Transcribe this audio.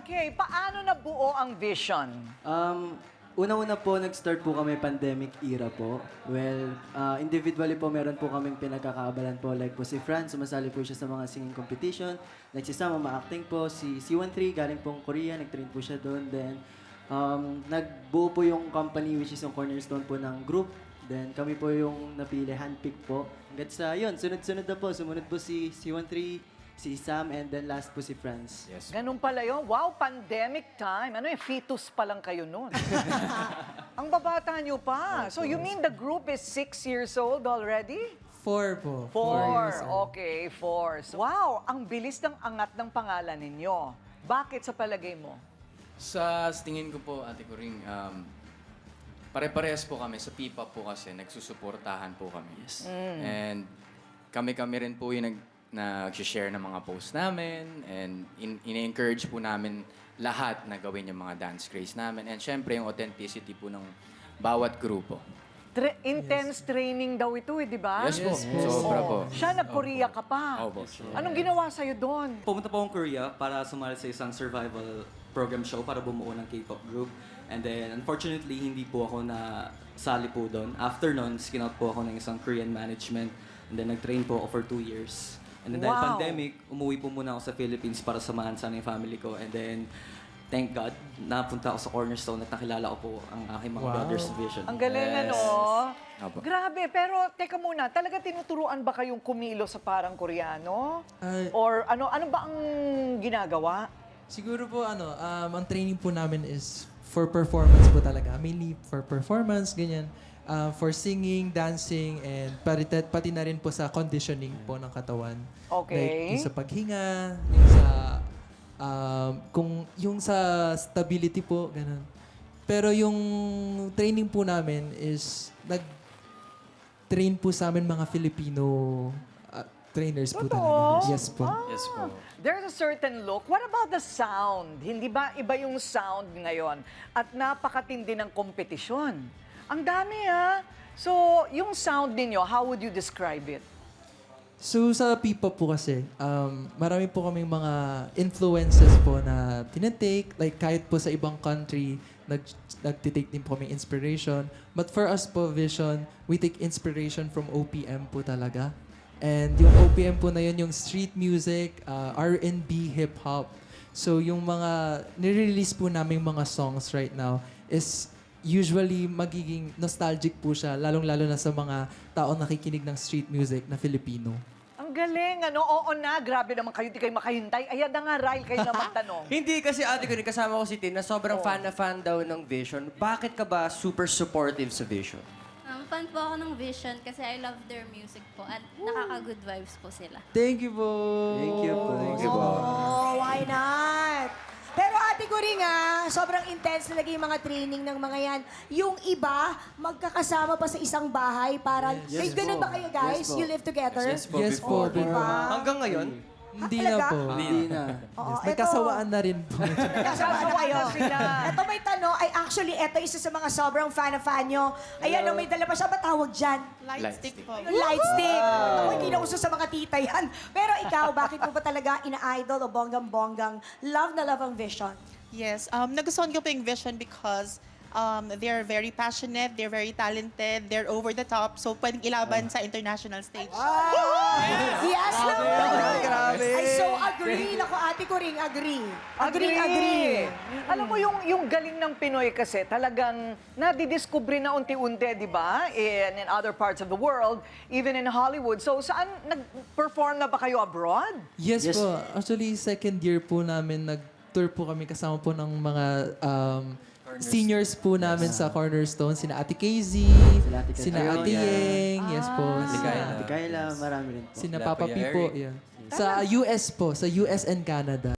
Okay, paano nabuo ang vision? Una-una po, nag-start po kami pandemic era po. Well, individually po, meron po kaming pinagkakaabalan po. Like po si Fran, sumasali po siya sa mga singing competition. Like si Sam, ma-acting po. Si C13, galing pong Korea, nag-train po siya doon. Then, nagbuo po yung company, which is yung cornerstone po ng group. Then, kami po yung napili, handpick po. Hanggang sa, yun, sunod-sunod na po. Sumunod po si C13, si Sam, and then last po si Franz. Yes. Ganun pala yun. Wow, pandemic time. Ano yung fetus pa lang kayo nun? Ang babata nyo pa. So you mean the group is 6 years old already? 4 po. 4. Okay, 4. Wow, ang bilis ng angat ng pangalan ninyo. Bakit sa palagay mo? Sa tingin ko po, Ate Coring, pare-parehas po kami. Sa P-pop po kasi, nagsusuportahan po kami. Yes. And kami-kami rin po yung nag-share ng mga posts namin and in-encourage po namin lahat na gawin yung mga dance craze namin. And syempre, yung authenticity po ng bawat grupo. Intense training daw ito di ba? Yes po. Sobra po. Siya, nag-Korea ka pa. Opo. Anong ginawa sa'yo doon? Pumunta po akong Korea para sumali sa isang survival program show para bumuo ng K-pop group. And then, unfortunately, hindi po ako nasali po doon. After nun, skin-out po ako ng isang Korean management. And then, nag-train po ako for 2 years. And then, dahil pandemic, umuwi po muna ako sa Philippines para samahan sana yung family ko. And then, thank God, napunta ako sa Cornerstone at nakilala ko po ang aking mga brothers vision. Ang galing, ano? Opo. Grabe, pero teka muna, talaga tinuturuan ba kayong kumilo sa parang Koreano? Ah, Or ano ba ang ginagawa? Siguro po, ang training po namin is for performance po talaga. Mainly for performance, ganyan. For singing, dancing, and pati na rin po sa conditioning po ng katawan. Okay. Like yung sa paghinga, yung sa yung sa stability po, ganun. Pero yung training po namin is nag-train po sa amin mga Filipino trainers po talaga. Yes po. Yes po. There's a certain look. What about the sound? Hindi ba iba yung sound ngayon? At napakatindi ng kompetisyon. Ang dami So, yung sound ninyo, how would you describe it? So sa P-pop po kasi, marami po kaming mga influences po na tinetake. Like kahit po sa ibang country, nagtitake din po kaming inspiration. But for us po, Vision, we take inspiration from OPM po talaga. And yung OPM po na yun, yung street music, R&B, hip-hop. So yung mga nire-release po naming mga songs right now is usually magiging nostalgic po siya, lalong-lalo na sa mga taong nakikinig ng street music na Filipino. Ang galing, ano? Oo na, grabe naman kayo, di kayo makahintay. Ayan na nga, Ryle, kayo na magtanong. Hindi kasi ate ko rin, kasama ko si Tin na sobrang fan na fan daw ng Vision. Bakit ka ba super supportive sa Vision? Fan po ako ng Vision kasi I love their music po at nakaka-good vibes po sila. Thank you po! Thank you po. Thank you po. Oh, why not? Pero ate ko rin sobrang intense talaga yung mga training ng mga yan. Yung iba, magkakasama pa sa isang bahay para... May ganun ba kayo guys? Yes po. You live together? Yes po. Yes po. Diba? Hanggang ngayon? Hindi talaga? na po. Hindi na. Oo, Nagkasawaan na rin po. Nagkasama na kayo. sila. Ito may tanong, ay actually, ito isa sa mga sobrang fan na fan nyo. Ayan, may dala pa siya. Ba't tawag dyan? Light stick po. Yung light stick. Ako, hindi na uso sa mga tita yan. Pero ikaw, bakit mo ba talaga ina-idol o bonggang-bonggang love na love ang Vision? Yes, nagustuhan ko po yung Vision because they're very passionate, they're very talented, they're over the top, so pwedeng ilaban sa international stage. Yes naman! Grabe! I so agree. Naku, ate ko ring agree. Agree. Alam mo, yung galing ng Pinoy kasi talagang nadidiscover na unti-unti, di ba? In other parts of the world, even in Hollywood. So, saan nag-perform na ba kayo abroad? Yes po. Actually, second year po namin nag-tour po kami kasama po ng mga seniors po namin sa Cornerstone. Sina Ate KZ, sina Ate Yeng, yes po. Ate Kayla, marami rin po. Sina Sila Papa Kuya P po. Eric. Yeah. Sa US po, sa US and Canada.